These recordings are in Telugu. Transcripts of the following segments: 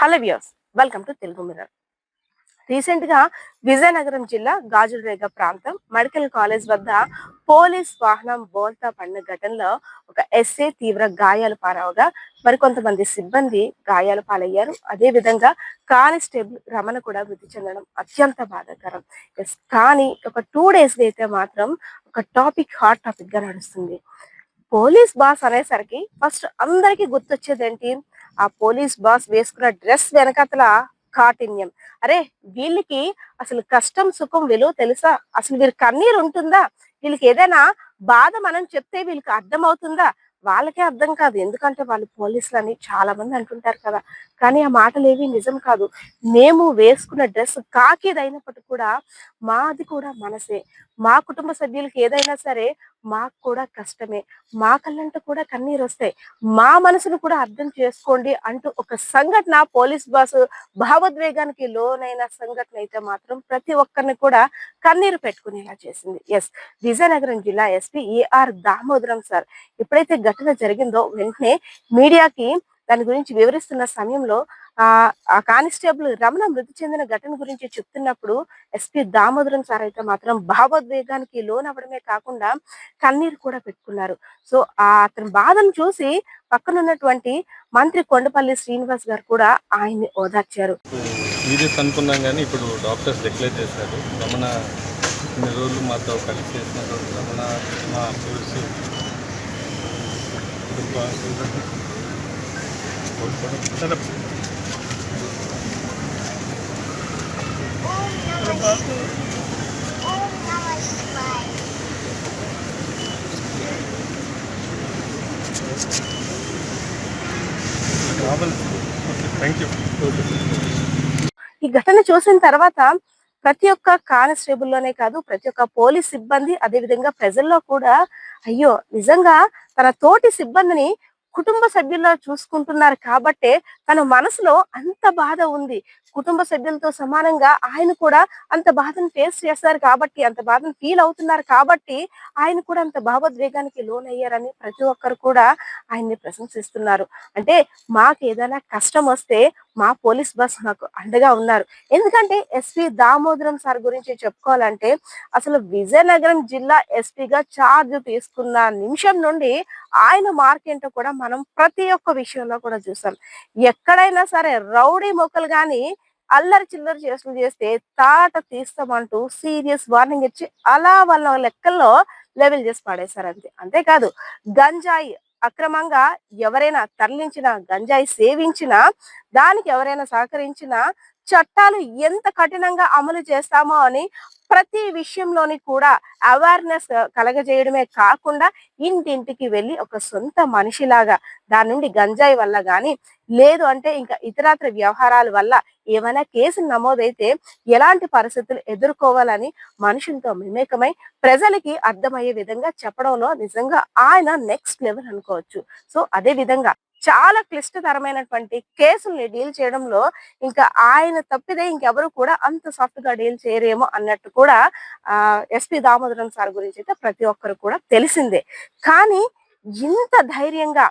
Hello viewers, welcome to Telugu mirror. Recent గా విజయనగరం జిల్లా గాజులరేగ ప్రాంతం మెడికల్ కాలేజ్ వద్ద పోలీస్ వాహనం బోల్తా పడిన ఘటనలో ఒక ఎస్ఏ తీవ్ర గాయాలు పాలవగా మరికొంతమంది సిబ్బంది గాయాలు పాలయ్యారు. అదే విధంగా కానిస్టేబుల్ రమణ కూడా మృతి చెందడం అత్యంత బాధాకరం. కానీ ఒక 2 days అయితే మాత్రం ఒక హాట్ టాపిక్ గా నడుస్తుంది. పోలీస్ బాస్ అనేసరికి ఫస్ట్ అందరికి గుర్తొచ్చేది ఏంటి? ఆ పోలీస్ బాస్ వేసుకున్న డ్రెస్ వెనకతల కాఠిన్యం. అరే, వీళ్ళకి అసలు కష్టం సుఖం విలువ తెలుసా? అసలు వీరి కన్నీరు ఉంటుందా? వీళ్ళకి ఏదైనా బాధ మనం చెప్తే వీళ్ళకి అర్థం అవుతుందా? వాళ్ళకే అర్థం కాదు. ఎందుకంటే వాళ్ళు పోలీసులని చాలా మంది అంటుంటారు కదా. కానీ ఆ మాటలు ఏవి నిజం కాదు. మేము వేసుకున్న డ్రెస్ కాకిదైనప్పటికీ కూడా మాది కూడా మనసే. మా కుటుంబ సభ్యులకి ఏదైనా సరే మాకు కూడా కష్టమే. మా కళ్ళంట కూడా కన్నీరొస్తాయి. మా మనసును కూడా అర్థం చేసుకోండి అంటూ ఒక సంఘటన పోలీస్ బాస్ భావోద్వేగానికి లోనైన సంఘటన అయితే మాత్రం ప్రతి ఒక్కరిని కూడా కన్నీరు పెట్టుకునేలా చేసింది. విజయనగరం జిల్లా ఎస్పీ ఏఆర్ దామోదరం సార్ ఎప్పుడైతే ఘటన జరిగిందో వెంటనే మీడియాకి దాని గురించి వివరిస్తున్న సమయంలో ఆ కానిస్టేబుల్ రమణ మృతి చెందిన ఘటన గురించి చెప్తున్నప్పుడు ఎస్పీ దామోదరం సార్ అయితే మాత్రం భావోద్వేగానికి లోనవ్వడమే కాకుండా కన్నీరు కూడా పెట్టుకున్నారు. సో అతని బాధను చూసి పక్కనున్నటువంటి మంత్రి కొండపల్లి శ్రీనివాస్ గారు కూడా ఆయన్ని ఓదార్చారు. సీరియస్ అనుకున్నాం కానీ ఇప్పుడు డాక్టర్స్ డిక్లేర్ చేశారు. రమణ ఇన్ని రోజులు మాతో కలిసి చేసినటువంటి రమణ మా పురుషు థ్యాంక్ యూ. ఈ ఘటన చూసిన తర్వాత ప్రతి ఒక్క కానిస్టేబుల్ లోనే కాదు, ప్రతి ఒక్క పోలీస్ సిబ్బంది అదే విధంగా ప్రజల్లో కూడా అయ్యో, నిజంగా తన తోటి సిబ్బందిని కుటుంబ సభ్యుల్లో చూసుకుంటున్నారు కాబట్టే తన మనసులో అంత బాధ ఉంది. కుటుంబ సభ్యులతో సమానంగా ఆయన కూడా అంత బాధను ఫేస్ చేస్తారు కాబట్టి, అంత బాధను ఫీల్ అవుతున్నారు కాబట్టి ఆయన కూడా అంత భావోద్వేగానికి లోనయ్యారని ప్రతి ఒక్కరు కూడా ఆయన్ని ప్రశంసిస్తున్నారు. అంటే మాకు ఏదైనా కష్టం వస్తే మా పోలీస్ బస్ మాకు అండగా ఉన్నారు. ఎందుకంటే ఎస్పీ దామోదరం సార్ గురించి చెప్పుకోవాలంటే అసలు విజయనగరం జిల్లా ఎస్పీగా చార్జ్ తీసుకున్న నిమిషం నుండి ఆయన మార్క్ ఏంటో కూడా మనం ప్రతి ఒక్క విషయంలో కూడా చూసాం. ఎక్కడైనా సరే రౌడీ మొక్కలు గాని అల్లరి చిల్లరి చేష్టలు చేస్తే తాట తీస్తామంటూ సీరియస్ వార్నింగ్ ఇచ్చి అలా వాళ్ళ లెక్కల్లో లెవెల్ చేసి పడేశారు అంతే. అంతేకాదు, గంజాయి అక్రమంగా ఎవరైనా తరలించిన, గంజాయి సేవించినా, దానికి ఎవరైనా సహకరించినా చట్టాలు ఎంత కఠినంగా అమలు చేస్తామో అని ప్రతి విషయంలోని కూడా అవేర్నెస్ కలగజేయడమే కాకుండా ఇంటింటికి వెళ్ళి ఒక సొంత మనిషిలాగా దాని నుండి గంజాయి వల్ల గాని, లేదు అంటే ఇంకా ఇతరాత్ర వ్యవహారాల వల్ల ఏమైనా కేసులు నమోదైతే ఎలాంటి పరిస్థితులు ఎదుర్కోవాలని మనుషులతో మిమేకమై ప్రజలకి అర్థమయ్యే విధంగా చెప్పడంలో నిజంగా ఆయన నెక్స్ట్ లెవెల్ అనుకోవచ్చు. సో అదే విధంగా చాలా క్లిష్టతరమైనటువంటి కేసుల్ని డీల్ చేయడంలో ఇంకా ఆయన తప్పిదే ఇంకెవరు కూడా అంత సాఫ్ట్ గా డీల్ చేయరేమో అన్నట్టు కూడా ఎస్పీ దామోదరం సార్ గురించి అయితే ప్రతి ఒక్కరు కూడా తెలిసిందే. కానీ ఇంత ధైర్యంగా,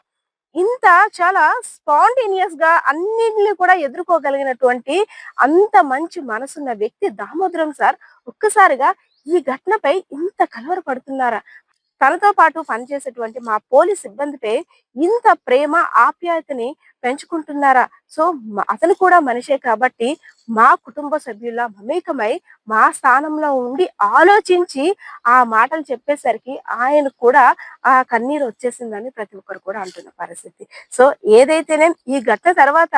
ఇంత చాలా స్పాంటేనియస్ గా అన్నిటిని కూడా ఎదుర్కోగలిగినటువంటి అంత మంచి మనసున్న వ్యక్తి దామోదరం సార్ ఒక్కసారిగా ఈ ఘటనపై ఇంత కలవరపడుతున్నారా? తనతో పాటు పనిచేసేటువంటి మా పోలీస్ సిబ్బందిపై ఇంత ప్రేమ ఆప్యాయతని పెంచుకుంటున్నారా? సో అతను కూడా మనిషే కాబట్టి మా కుటుంబ సభ్యుల మమేకమై మా స్థానంలో ఉండి ఆలోచించి ఆ మాటలు చెప్పేసరికి ఆయన కూడా ఆ కన్నీరు వచ్చేసిందని ప్రతి ఒక్కరు కూడా అంటున్న పరిస్థితి. సో ఏదైతేనే ఈ ఘటన తర్వాత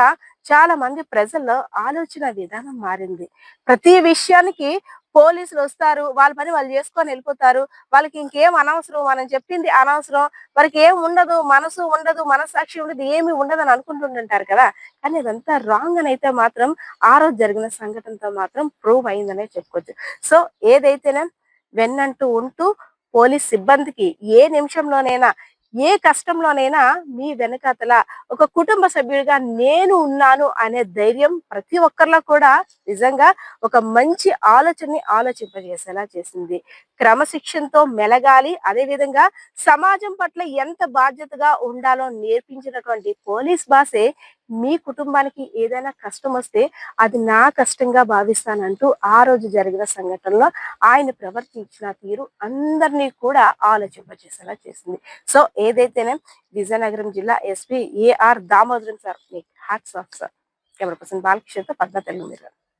చాలా మంది ప్రజల్లో ఆలోచన విధానం మారింది. ప్రతి విషయానికి పోలీసులు వస్తారు, వాళ్ళ పని వాళ్ళు చేసుకొని వెళ్ళిపోతారు. వాళ్ళకి ఇంకేం అనవసరం, మనం చెప్పింది అనవసరం, వారికి ఏం ఉండదు, మనసు ఉండదు, మనస్సాక్షి ఉండదు, ఏమి ఉండదు అని అనుకుంటుంటారు కదా. కానీ అదంతా రాంగ్ అని అయితే మాత్రం ఆ రోజు జరిగిన సంఘటనతో మాత్రం ప్రూవ్ అయిందనే చెప్పుకోవచ్చు. సో ఏదైతేనే వెన్నంటూ ఉంటూ పోలీస్ సిబ్బందికి ఏ నిమిషంలోనైనా, ఏ కష్టంలోనైనా మీ వెనకాతల ఒక కుటుంబ సభ్యుడిగా నేను ఉన్నాను అనే ధైర్యం ప్రతి ఒక్కరిలో కూడా నిజంగా ఒక మంచి ఆలోచనని ఆలోచింపజేసేలా చేసింది. క్రమశిక్షణతో మెలగాలి, అదే విధంగా సమాజం పట్ల ఎంత బాధ్యతగా ఉండాలో నేర్పించినటువంటి పోలీస్ బాసే మీ కుటుంబానికి ఏదైనా కష్టం వస్తే అది నా కష్టంగా భావిస్తానంటూ ఆ రోజు జరిగిన సంఘటనలో ఆయన ప్రవర్తించిన తీరు అందరినీ కూడా ఆలోచింపచేసేలా చేసింది. సో ఏదైతేనే విజయనగరం జిల్లా ఎస్పీ ఏఆర్ దామోదరం సార్, మీకు hats off sir. Camera person బాలకృష్ణతో పద్మ తెలుగు.